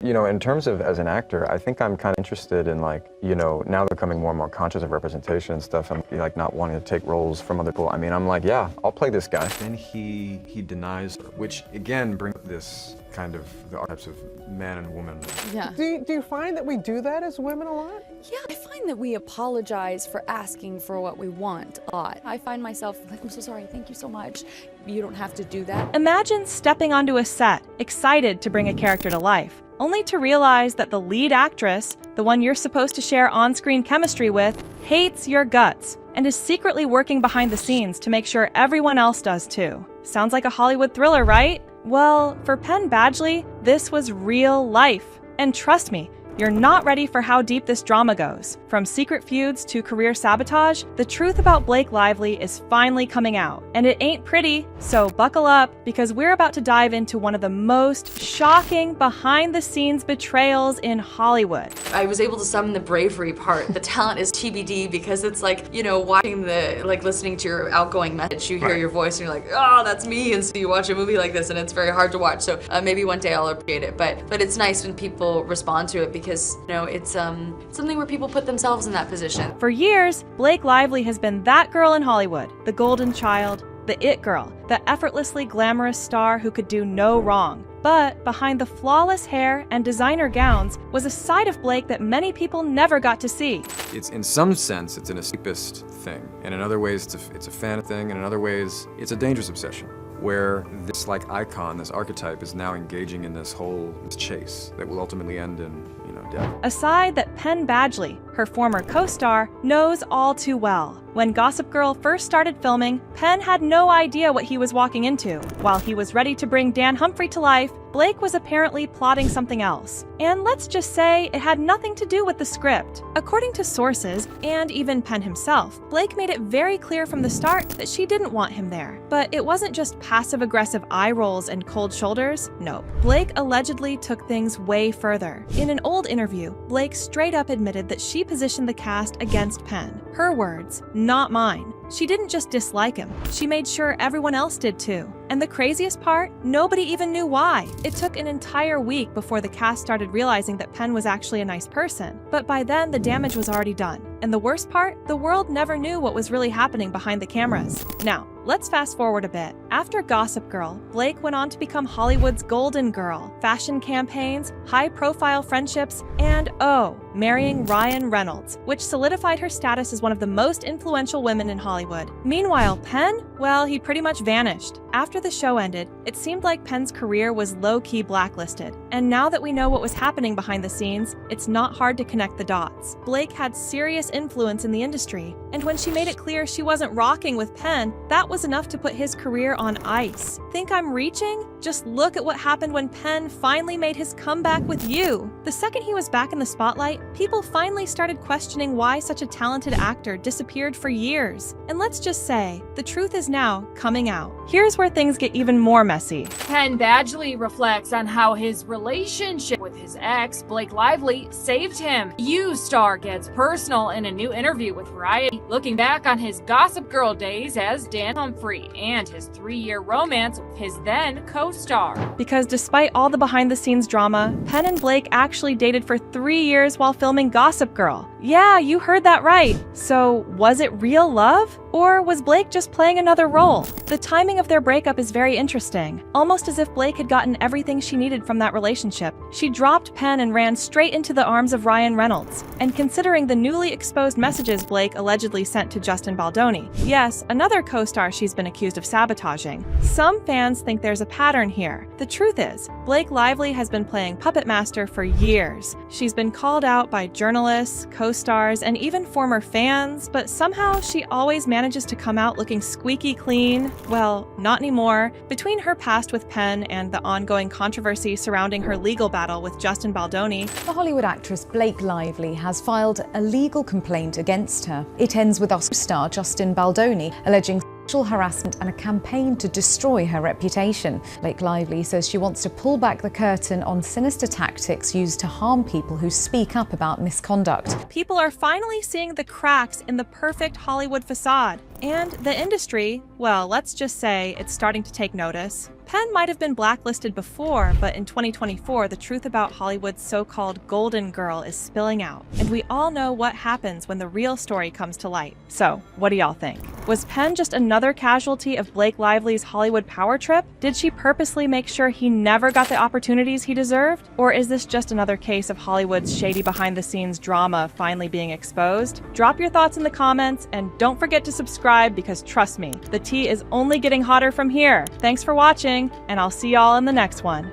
You know, in terms of as an actor, I think I'm kind of interested in like, you know, now becoming more and more conscious of representation and stuff, and like not wanting to take roles from other people. I mean, I'm like, yeah, I'll play this guy. Then he denies her, which again brings this kind of the archetypes of man and woman. Yeah. Do you find that we do that as women a lot? Yeah, I find that we apologize for asking for what we want a lot. I find myself like, I'm so sorry, thank you so much. You don't have to do that. Imagine stepping onto a set, excited to bring a character to life, only to realize that the lead actress, the one you're supposed to share on-screen chemistry with, hates your guts and is secretly working behind the scenes to make sure everyone else does too. Sounds like a Hollywood thriller, right? Well, for Penn Badgley, this was real life. And trust me, you're not ready for how deep this drama goes. From secret feuds to career sabotage, the truth about Blake Lively is finally coming out. And it ain't pretty, so buckle up, because we're about to dive into one of the most shocking behind-the-scenes betrayals in Hollywood. I was able to summon the bravery part. The talent is TBD, because it's like, you know, listening to your outgoing message, you hear your voice and you're like, oh, that's me, and so you watch a movie like this and it's very hard to watch. So maybe one day I'll appreciate it, but it's nice when people respond to it, because, you know, it's something where people put themselves in that position. For years, Blake Lively has been that girl in Hollywood, the golden child, the it girl, the effortlessly glamorous star who could do no wrong. But behind the flawless hair and designer gowns was a side of Blake that many people never got to see. It's in some sense, it's an escapist thing, and in other ways, it's a fan thing, and in other ways, it's a dangerous obsession, where this like icon, this archetype, is now engaging in this chase that will ultimately end in, you know, death. A side that Penn Badgley, her former co-star, knows all too well. When Gossip Girl first started filming, Penn had no idea what he was walking into. While he was ready to bring Dan Humphrey to life, Blake was apparently plotting something else. And let's just say it had nothing to do with the script. According to sources, and even Penn himself, Blake made it very clear from the start that she didn't want him there. But it wasn't just passive-aggressive eye rolls and cold shoulders. Nope. Blake allegedly took things way further. In an old interview, Blake straight up admitted that she positioned the cast against Penn. Her words, not mine. She didn't just dislike him, she made sure everyone else did too. And the craziest part, nobody even knew why. It took an entire week before the cast started realizing that Penn was actually a nice person. But by then, the damage was already done. And the worst part, the world never knew what was really happening behind the cameras. Now, let's fast forward a bit. After Gossip Girl, Blake went on to become Hollywood's golden girl. Fashion campaigns, high-profile friendships, and marrying Ryan Reynolds, which solidified her status as one of the most influential women in Hollywood. Meanwhile, Penn, well, he pretty much vanished. After the show ended, it seemed like Penn's career was low-key blacklisted. And now that we know what was happening behind the scenes, it's not hard to connect the dots. Blake had serious influence in the industry, and when she made it clear she wasn't rocking with Penn, that was enough to put his career on ice. Think I'm reaching? Just look at what happened when Penn finally made his comeback with You. The second he was back in the spotlight, people finally started questioning why such a talented actor disappeared for years. And let's just say, the truth is now coming out. Here's where things get even more messy. Penn Badgley reflects on how his relationship with his ex, Blake Lively, saved him. You star gets personal in a new interview with Variety, looking back on his Gossip Girl days as Dan Humphrey and his 3-year romance with his then co-star. Because despite all the behind-the-scenes drama, Penn and Blake actually dated for 3 years while filming Gossip Girl. Yeah, you heard that right. So, was it real love? Or was Blake just playing another role? The timing of their breakup is very interesting. Almost as if Blake had gotten everything she needed from that relationship, she dropped Penn and ran straight into the arms of Ryan Reynolds. And considering the newly exposed messages Blake allegedly sent to Justin Baldoni, yes, another co-star she's been accused of sabotaging, some fans think there's a pattern here. The truth is, Blake Lively has been playing puppet master for years. She's been called out by journalists, co-stars, and even former fans, but somehow she always manages to come out looking squeaky clean. Well, not anymore. Between her past with Penn and the ongoing controversy surrounding her legal battle with Justin Baldoni, the Hollywood actress Blake Lively has filed a legal complaint against her. It ends with our star Justin Baldoni alleging sexual harassment and a campaign to destroy her reputation. Blake Lively says she wants to pull back the curtain on sinister tactics used to harm people who speak up about misconduct. People are finally seeing the cracks in the perfect Hollywood facade. And the industry, well, let's just say it's starting to take notice. Penn might have been blacklisted before, but in 2024, the truth about Hollywood's so-called golden girl is spilling out, and we all know what happens when the real story comes to light. So, what do y'all think? Was Penn just another casualty of Blake Lively's Hollywood power trip? Did she purposely make sure he never got the opportunities he deserved? Or is this just another case of Hollywood's shady behind-the-scenes drama finally being exposed? Drop your thoughts in the comments, and don't forget to subscribe because trust me, the tea is only getting hotter from here. Thanks for watching, and I'll see y'all in the next one.